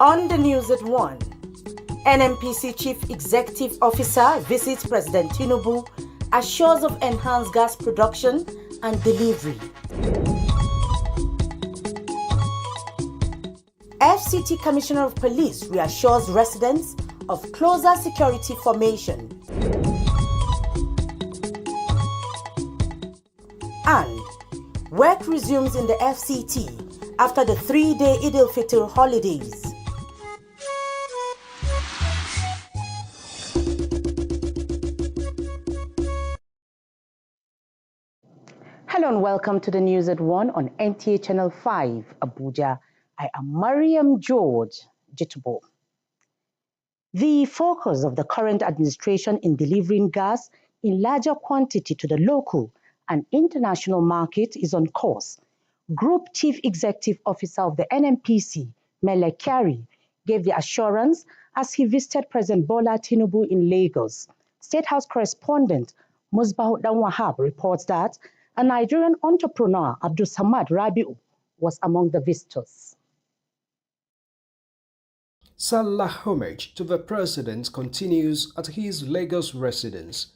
On the news at 1, NNPC Chief Executive Officer visits President Tinubu, assures of enhanced gas production and delivery. FCT Commissioner of Police reassures residents of closer security formation. And work resumes in the FCT after the 3-day Eid al-Fitr holidays. Hello and welcome to the news at 1 on NTA Channel 5, Abuja. I am Mariam George Jitubo. The focus of the current administration in delivering gas in larger quantity to the local and international market is on course. Group Chief Executive Officer of the NNPC, Mele Kyari, gave the assurance as he visited President Bola Tinubu in Lagos. State House correspondent Musbah Wahab reports that a Nigerian entrepreneur, Abdul Samad Rabiu, was among the visitors. Salah homage to the president continues at his Lagos residence.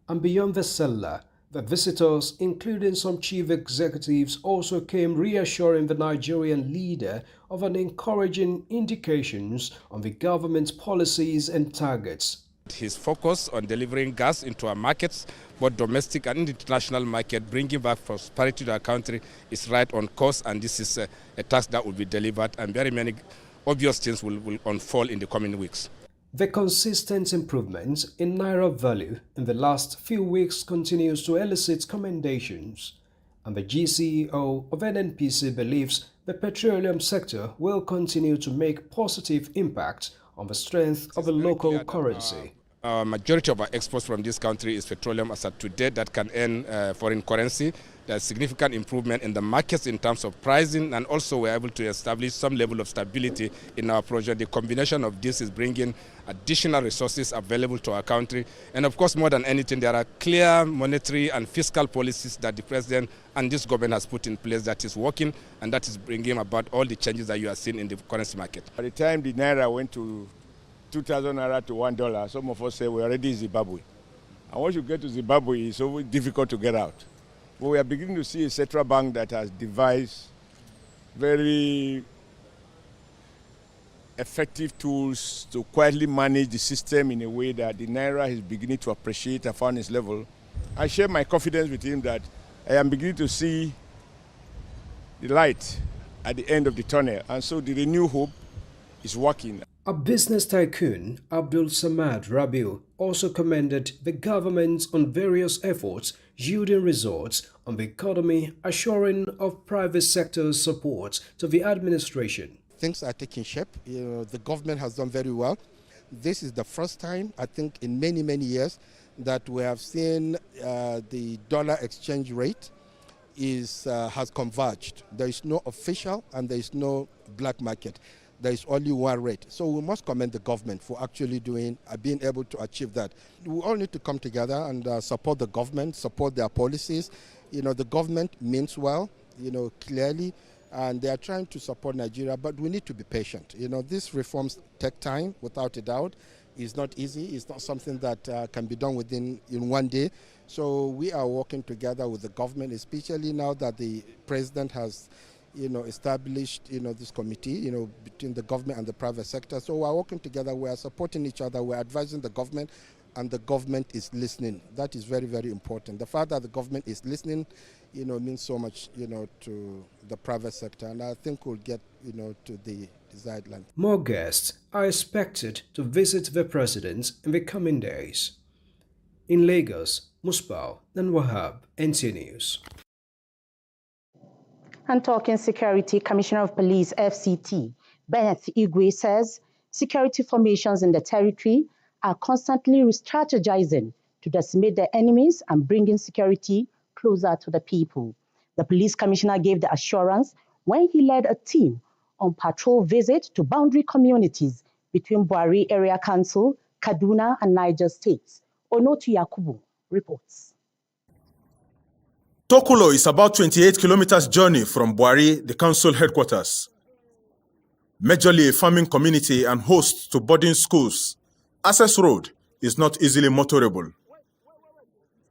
And beyond the Salah, the visitors, including some chief executives, also came reassuring the Nigerian leader of an encouraging indications on the government's policies and targets. His focus on delivering gas into our markets, both domestic and international market, bringing back prosperity to our country, is right on course, and this is a task that will be delivered, and very many obvious things will unfold in the coming weeks. The consistent improvement in Naira value in the last few weeks continues to elicit commendations, and the GCEO of NNPC believes the petroleum sector will continue to make positive impact on the strength of the local currency. Majority of our exports from this country is petroleum as at today that can earn foreign currency. There's significant improvement in the markets in terms of pricing, and also we're able to establish some level of stability in our project. The combination of this is bringing additional resources available to our country. And of course, more than anything, there are clear monetary and fiscal policies that the president and this government has put in place that is working, and that is bringing about all the changes that you are seeing in the currency market. By the time the Naira went to 2,000 Naira to $1, some of us say we're already in Zimbabwe. And once you get to Zimbabwe, it's so difficult to get out. But we are beginning to see a central bank that has devised very effective tools to quietly manage the system in a way that the Naira is beginning to appreciate at finance level. I share my confidence with him that I am beginning to see the light at the end of the tunnel, and so the renewed hope is working. A business tycoon, Abdul Samad Rabiu, also commended the government on various efforts yielding results on the economy, assuring of private sector support to the administration. Things are taking shape. The government has done very well. This is the first time, I think, in many, many years that we have seen the dollar exchange rate has converged. There is no official and there is no black market. There is only one rate. So we must commend the government for actually being able to achieve that. We all need to come together and support the government, support their policies. The government means well, clearly, and they are trying to support Nigeria, but we need to be patient. These reforms take time, without a doubt. It's not easy. It's not something that can be done in one day. So we are working together with the government, especially now that the president has established, this committee, between the government and the private sector. So we're working together, we are supporting each other, we're advising the government, and the government is listening. That is very, very important. The fact that the government is listening, means so much, to the private sector, and I think we'll get, to the desired land. More guests are expected to visit the president in the coming days. In Lagos, Musbah Wahab, NTA News. And talking security, Commissioner of Police, FCT, Bennett Igwe says security formations in the territory are constantly re-strategizing to decimate their enemies and bringing security closer to the people. The police commissioner gave the assurance when he led a team on patrol visit to boundary communities between Buhari Area Council, Kaduna and Niger States. Onotu Yakubu reports. Tokulo is about 28 kilometers journey from Buhari, the council headquarters. Majorly a farming community and host to boarding schools, access road is not easily motorable.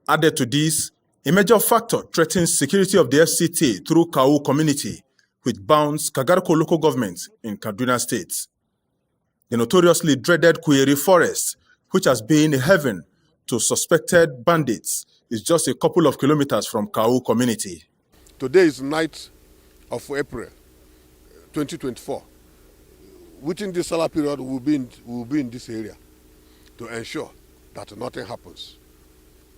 Added to this, a major factor threatens security of the FCT through Kawu community, which bounds Kagarko local government in Kaduna State. The notoriously dreaded Kuyeri Forest, which has been a haven to suspected bandits, is just a couple of kilometers from Kawu community. Today is 9th of April 2024. Within this solar period, we'll be in this area to ensure that nothing happens.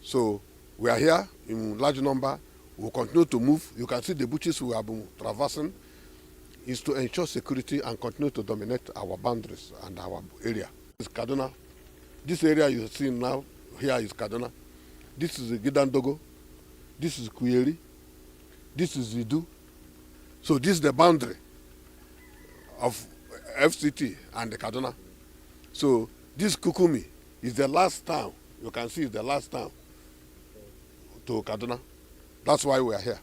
So we are here in large number. We'll continue to move. You can see the bushes we have been traversing is to ensure security and continue to dominate our boundaries and our area. This is Kaduna. This area you see now here is Kaduna. This is Gidandogo. This is Kuyeri. This is Zidu. So this is the boundary of FCT and the Kaduna. So this Kukumi is the last town. You can see it's the last town to Kaduna. That's why we are here.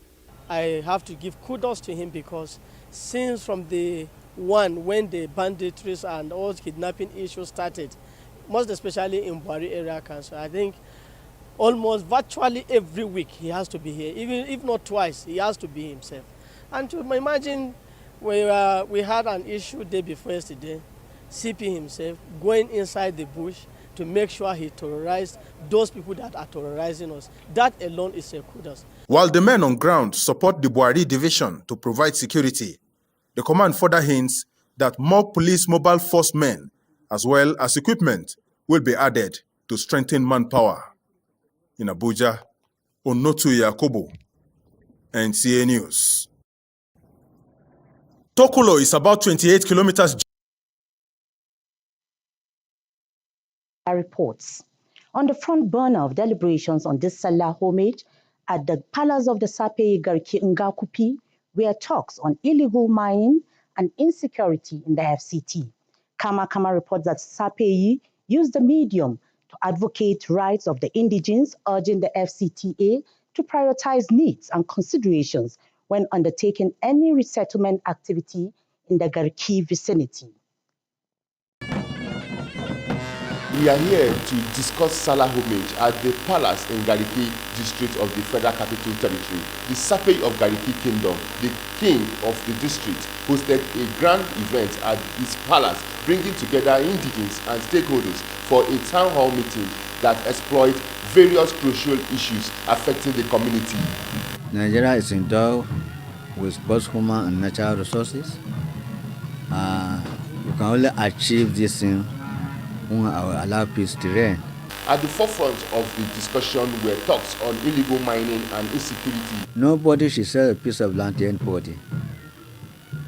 I have to give kudos to him because since from the one when the banditries and all kidnapping issues started, most especially in Buhari area council, I think almost virtually every week he has to be here. Even if not twice, he has to be himself. And to imagine we had an issue day before yesterday, CP himself going inside the bush to make sure he terrorized those people that are terrorizing us. That alone is a kudos. While the men on ground support the Buhari division to provide security, the command further hints that more police mobile force men, as well as equipment, will be added to strengthen manpower. In Abuja, Onotu Yakubu, NTA News. Tokulo is about 28 kilometers. Reports. On the front burner of deliberations on this Salah homage at the palace of the Sapei Garki Ngakupi were talks on illegal mining and insecurity in the FCT. Kama reports that Sapei used the medium to advocate rights of the indigenes, urging the FCTA to prioritize needs and considerations when undertaking any resettlement activity in the Garki vicinity. We are here to discuss Salah homage at the palace in Gariki district of the Federal Capital Territory. The Sapei of Gariki Kingdom, the king of the district, hosted a grand event at his palace, bringing together indigenes and stakeholders for a town hall meeting that explored various crucial issues affecting the community. Nigeria is endowed with both human and natural resources. We can only achieve this thing when we allow peace to reign. At the forefront of the discussion were talks on illegal mining and insecurity. Nobody should sell a piece of land to anybody.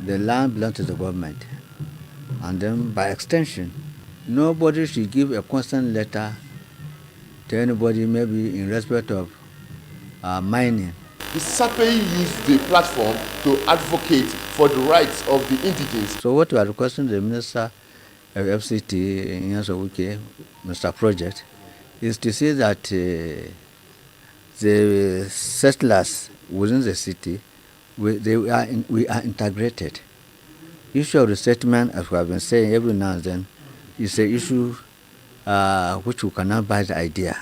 The land belongs to the government. And then by extension, nobody should give a constant letter to anybody, maybe in respect of mining. The Sapei used the platform to advocate for the rights of the indigenes. So what we are requesting the Minister of FCT in Yansawuke, Mr. Project, is to say that the settlers within the city, we are integrated. Issue of resettlement, as we have been saying every now and then, is an issue which we cannot buy the idea.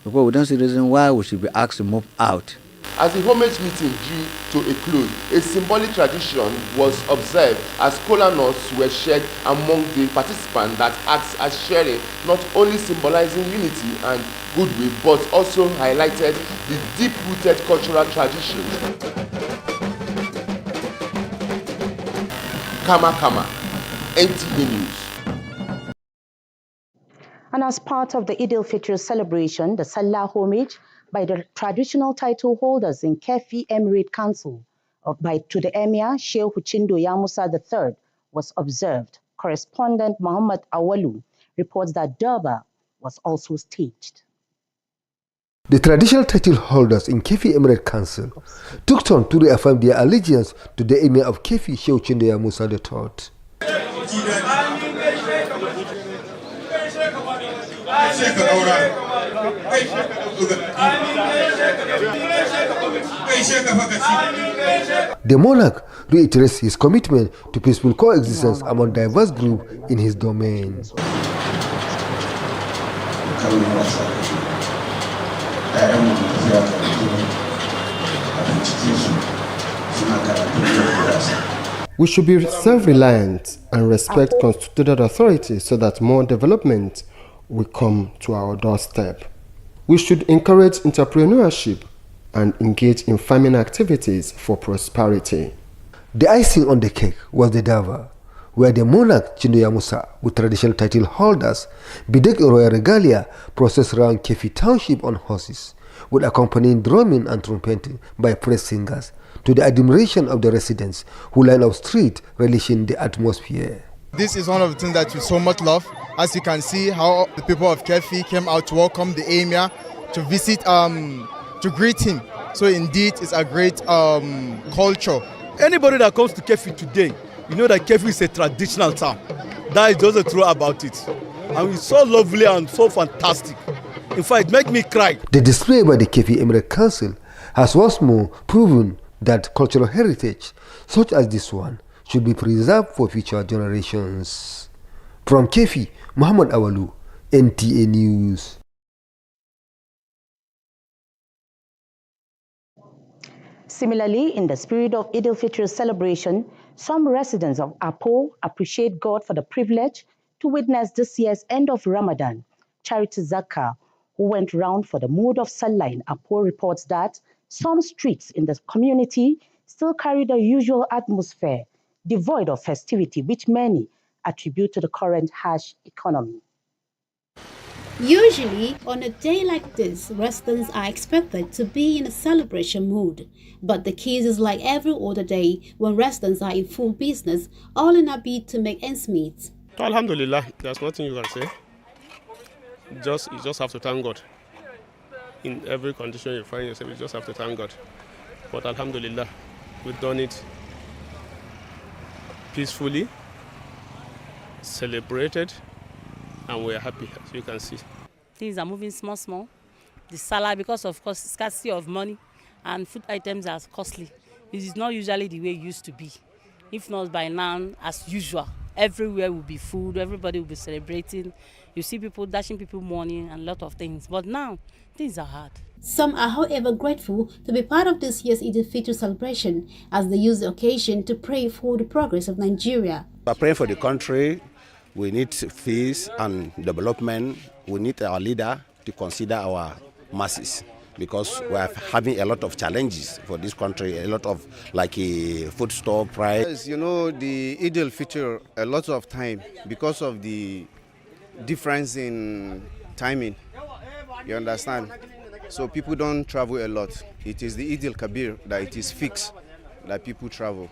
Because we don't see the reason why we should be asked to move out. As the homage meeting drew to a close, a symbolic tradition was observed as kola nuts were shared among the participants that acts as sharing, not only symbolizing unity and goodwill, but also highlighted the deep-rooted cultural tradition. Kama, NTA News. And as part of the Eid al-Fitr celebration, the Salah homage by the traditional title holders in Kefi Emirate Council to the Emir Sheikh Huchindo Yamusa III was observed. Correspondent Muhammad Awalu reports that Durbar was also staged. The traditional title holders in Kefi Emirate Council took turn to reaffirm their allegiance to the Emir of Kefi Sheikh Huchindo Yamusa III. The monarch reiterates his commitment to peaceful coexistence among diverse groups in his domain. We should be self-reliant and respect constituted authority so that more development will come to our doorstep. We should encourage entrepreneurship and engage in farming activities for prosperity. The icing on the cake was the Dava, where the monarch Chindoya Musa, with traditional title holders, bedecked in royal regalia, processed around Kefi Township on horses, with accompanying drumming and trumpeting by praise singers, to the admiration of the residents who line up street relishing the atmosphere. This is one of the things that we so much love. As you can see how the people of Kefi came out to welcome the emir, to visit, to greet him. So indeed, it's a great culture. Anybody that comes to Kefi today, you know that Kefi is a traditional town. That is just the truth about it. And it's so lovely and so fantastic. In fact, it makes me cry. The display by the Kefi Emirate Council has once more proven that cultural heritage, such as this one, should be preserved for future generations. From Kefi, Muhammad Awalu, NTA News. Similarly, in the spirit of Eid al-Fitr celebration, some residents of Apo appreciate God for the privilege to witness this year's end of Ramadan. Charity Zakka, who went round for the mood of Salah in Apo, reports that some streets in the community still carry the usual atmosphere, devoid of festivity, which many attribute to the current harsh economy. Usually, on a day like this, residents are expected to be in a celebration mood. But the case is like every other day when residents are in full business, all in a bid to make ends meet. Alhamdulillah, there's nothing you can say. You just have to thank God. In every condition you find yourself, you just have to thank God. But Alhamdulillah, we've done it peacefully, celebrated, and we're happy, as you can see. Things are moving small. The Salah, because of course scarcity of money and food items are costly. It is not usually the way it used to be. If not by now, as usual, everywhere will be food, everybody will be celebrating. You see people dashing people money and a lot of things. But now, things are hard. Some are, however, grateful to be part of this year's Eid al-Fitr celebration as they use the occasion to pray for the progress of Nigeria. We are praying for the country. We need peace and development. We need our leader to consider our masses because we are having a lot of challenges for this country, a lot of food store price. You know, the Eid al-Fitr, a lot of time because of the difference in timing. You understand? So people don't travel a lot. It is the Eid al-Kabir that it is fixed that people travel.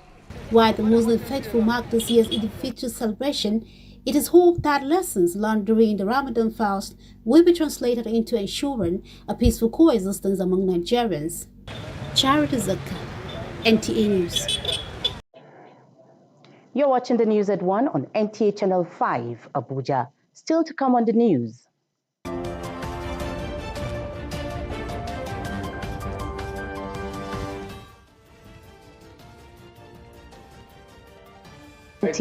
While the Muslim faithful mark this year's Eid al-Fitr celebration, it is hoped that lessons learned during the Ramadan fast will be translated into ensuring a peaceful coexistence among Nigerians. Charity Zakka, NTA News. You're watching the news at 1 on NTA Channel 5, Abuja. Still to come on the news.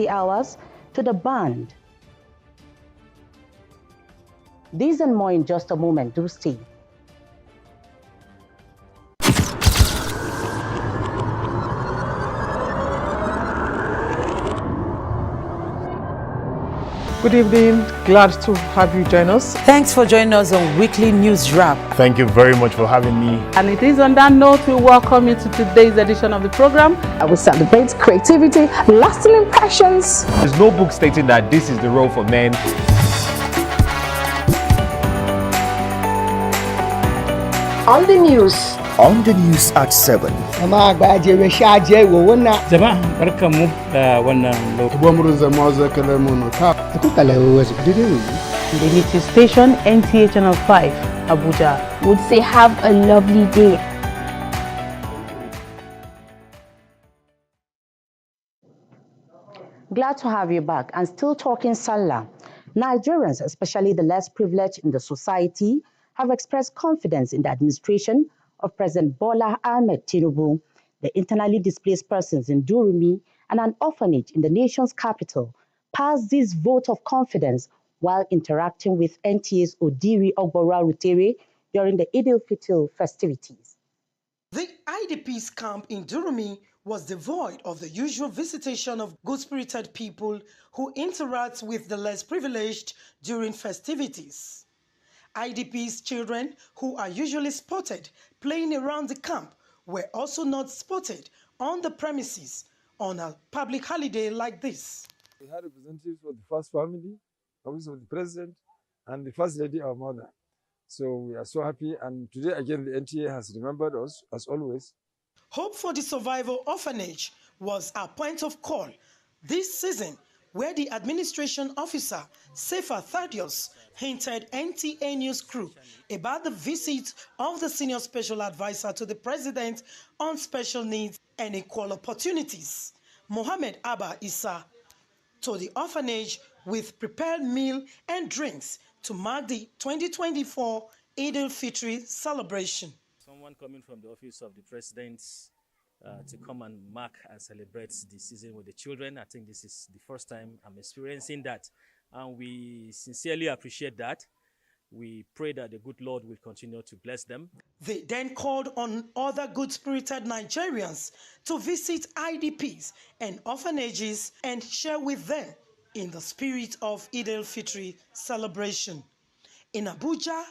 Hours to the band. These and more in just a moment. Do stay. Good evening. Glad to have you join us. Thanks for joining us on Weekly News Wrap. Thank you very much for having me. And it is on that note we welcome you to today's edition of the program. We celebrate creativity, lasting impressions. There's no book stating that this is the role for men. On the news. On the news at 7. The latest station, NTA Channel 5, Abuja. Would say have a lovely day. Glad to have you back. And still talking Salah. Nigerians, especially the less privileged in the society, have expressed confidence in the administration of President Bola Ahmed Tinubu, the internally displaced persons in Durumi, and an orphanage in the nation's capital passed this vote of confidence while interacting with NTA's Odiri Ogbora Rutere during the Eid al-Fitr festivities. The IDP's camp in Durumi was devoid of the usual visitation of good-spirited people who interact with the less privileged during festivities. IDP's children, who are usually spotted playing around the camp, were also not spotted on the premises on a public holiday like this. We had representatives of the first family, office of the president, and the first lady, our mother. So we are so happy, and today again the NTA has remembered us, as always. Hope for the Survival Orphanage was our point of call this season, where the administration officer, Sefa Thaddeus, hinted NTA News crew about the visit of the senior special advisor to the president on special needs and equal opportunities, Mohammed Abba Issa, to the orphanage with prepared meal and drinks to mark the 2024 Eid al-Fitr celebration. Someone coming from the office of the president to come and mark and celebrate the season with the children. I think this is the first time I'm experiencing that, and we sincerely appreciate that. We pray that the good Lord will continue to bless them. They then called on other good-spirited Nigerians to visit IDPs and orphanages and share with them in the spirit of Eid al-Fitr celebration. In Abuja,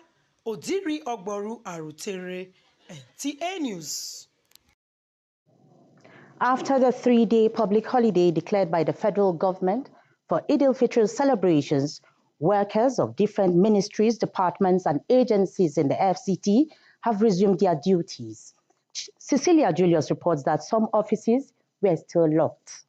Odiri Ogboru Arutere, NTA News. After the 3-day public holiday declared by the federal government for Eid al-Fitr celebrations, workers of different ministries, departments, and agencies in the FCT have resumed their duties. Cecilia Julius reports that some offices were still locked.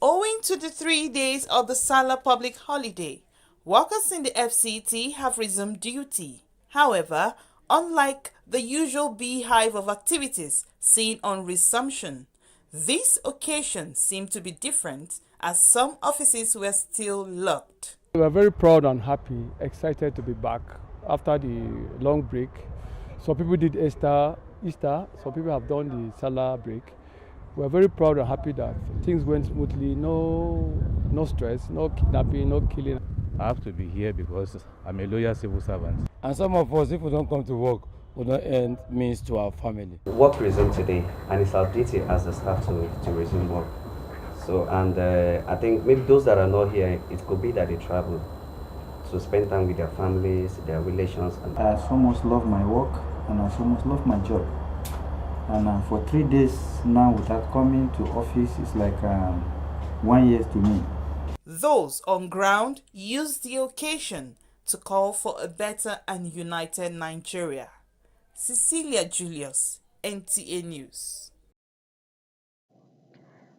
Owing to the 3 days of the Salah public holiday, workers in the FCT have resumed duty. However, unlike the usual beehive of activities seen on resumption, this occasion seemed to be different as some offices were still locked. We are very proud and happy, excited to be back after the long break. Some people did Easter, some people have done the Salah break. We are very proud and happy that things went smoothly, no stress, no kidnapping, no killing. I have to be here because I'm a loyal civil servant. And some of us, if we don't come to work, we don't earn means to our family. Work resumed today, and it's our duty as the staff to resume work. So, and I think maybe those that are not here, it could be that they travel to spend time with their families, their relations. I so much love my work, and I so much love my job. And for 3 days now without coming to office, it's like 1 year to me. Those on ground used the occasion to call for a better and united Nigeria. Cecilia Julius, NTA News.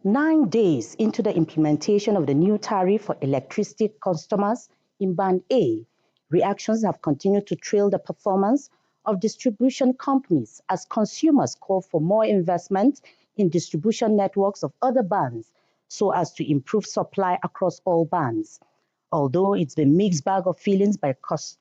9 days into the implementation of the new tariff for electricity customers in Band A, reactions have continued to trail the performance of distribution companies as consumers call for more investment in distribution networks of other bands so as to improve supply across all bands. Although it's been a mixed bag of feelings by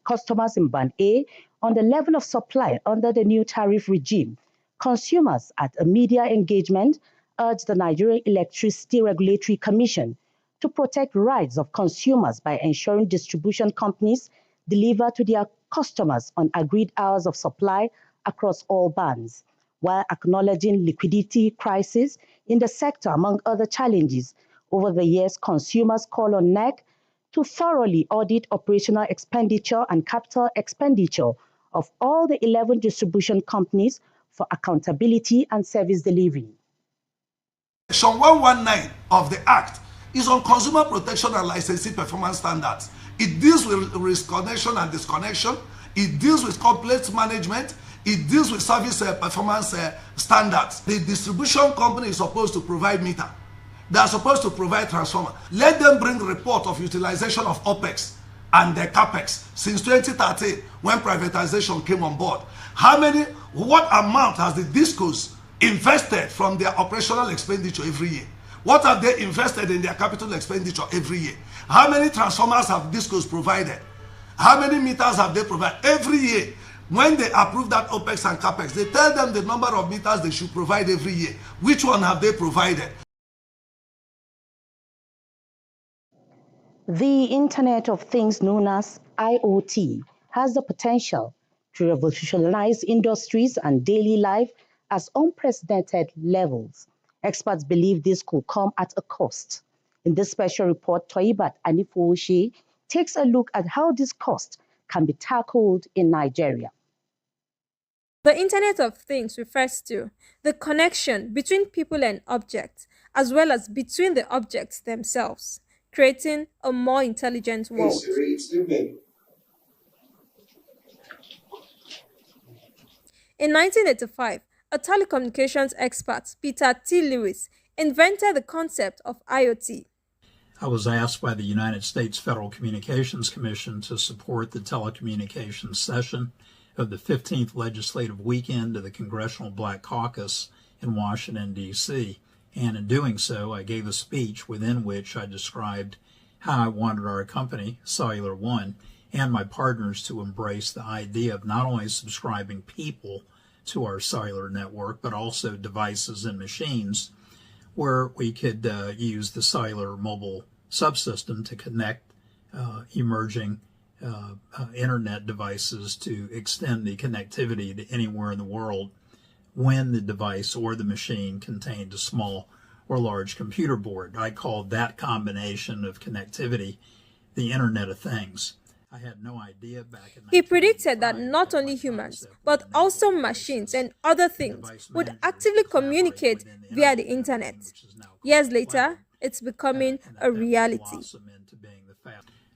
customers in Band A on the level of supply under the new tariff regime, consumers at a media engagement urged the Nigerian Electricity Regulatory Commission to protect rights of consumers by ensuring distribution companies deliver to their customers on agreed hours of supply across all bands, while acknowledging liquidity crisis in the sector among other challenges. Over the years, consumers call on NEC to thoroughly audit operational expenditure and capital expenditure of all the 11 distribution companies for accountability and service delivery. Section 119 of the Act is on consumer protection and licensing performance standards. It deals with risk connection and disconnection. It deals with complex management. It deals with service performance standards. The distribution company is supposed to provide meter. They are supposed to provide transformer. Let them bring report of utilization of OPEX and the CAPEX since 2013 when privatization came on board. What amount has the DISCOs invested from their operational expenditure every year? What have they invested in their capital expenditure every year? How many transformers have DISCOs provided? How many meters have they provided? Every year, When they approve that OPEX and CAPEX, they tell them the number of meters they should provide every year. Which one have they provided? The Internet of Things, known as IoT, has the potential to revolutionize industries and daily life at unprecedented levels. Experts believe this could come at a cost. In this special report, Toibat Anifoshi takes a look at how this cost can be tackled in Nigeria. The Internet of Things refers to the connection between people and objects, as well as between the objects themselves, creating a more intelligent world. In 1985, a telecommunications expert, Peter T. Lewis, invented the concept of IoT. I was asked by the United States Federal Communications Commission to support the telecommunications session of the 15th legislative weekend of the Congressional Black Caucus in Washington, D.C. And in doing so, I gave a speech within which I described how I wanted our company, Cellular One, and my partners to embrace the idea of not only subscribing people to our cellular network, but also devices and machines where we could use the cellular mobile subsystem to connect emerging internet devices to extend the connectivity to anywhere in the world when the device or the machine contained a small or large computer board. I called that combination of connectivity the Internet of Things. I had no idea back in He predicted that not only humans, but also machines and other things would actively communicate via the internet. Years later, it's becoming a reality.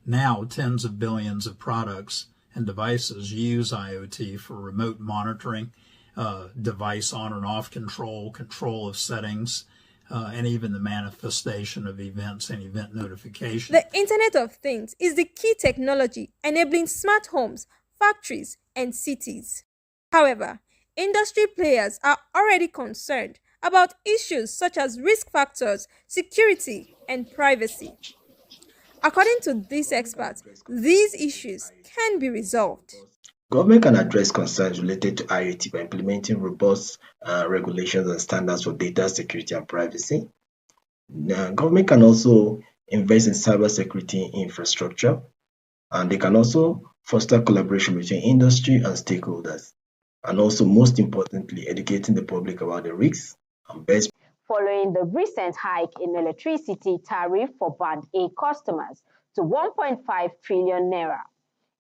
Now, tens of billions of products and devices use IoT for remote monitoring, device on and off control, control of settings, and even the manifestation of events and event notification. The Internet of Things is the key technology enabling smart homes, factories, and cities. However, industry players are already concerned about issues such as risk factors, security, and privacy. According to these experts, these issues can be resolved. Government can address concerns related to IoT by implementing robust regulations and standards for data security and privacy. Government can also invest in cybersecurity infrastructure, and they can also foster collaboration between industry and stakeholders, and also, most importantly, educating the public about the risks and best. Following the recent hike in electricity tariff for Band A customers to 1.5 trillion naira.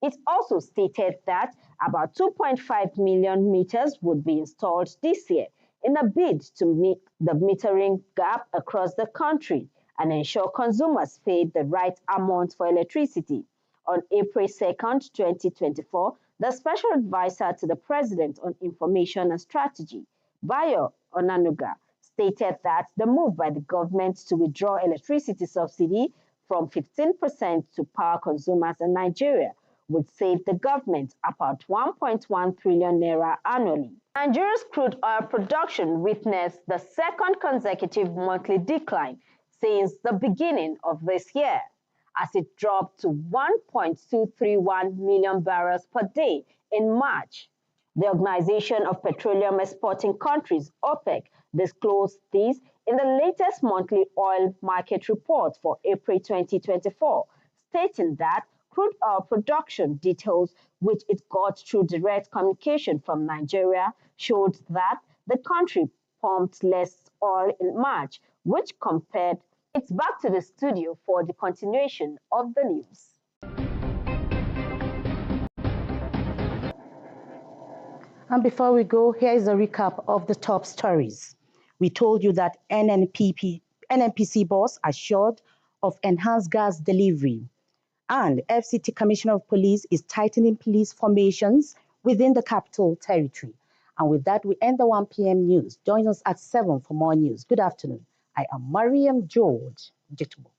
It also stated that about 2.5 million meters would be installed this year in a bid to meet the metering gap across the country and ensure consumers paid the right amount for electricity. On April 2nd, 2024, the Special Advisor to the President on Information and Strategy, Bayo Onanuga, stated that the move by the government to withdraw electricity subsidy from 15% to power consumers in Nigeria would save the government about 1.1 trillion naira annually. Nigeria's crude oil production witnessed the second consecutive monthly decline since the beginning of this year, as it dropped to 1.231 million barrels per day in March. The Organization of Petroleum Exporting Countries, OPEC, disclosed this in the latest monthly oil market report for April 2024, stating that crude oil production details, which it got through direct communication from Nigeria, showed that the country pumped less oil in March, which compared. It's back to the studio for the continuation of the news. And before we go, here is a recap of the top stories. We told you that NNPC boss assured of enhanced gas delivery. And FCT Commissioner of Police is tightening police formations within the Capital Territory. And with that, we end the 1 p.m. news. Join us at 7 for more news. Good afternoon. I am Mariam George Jitubo.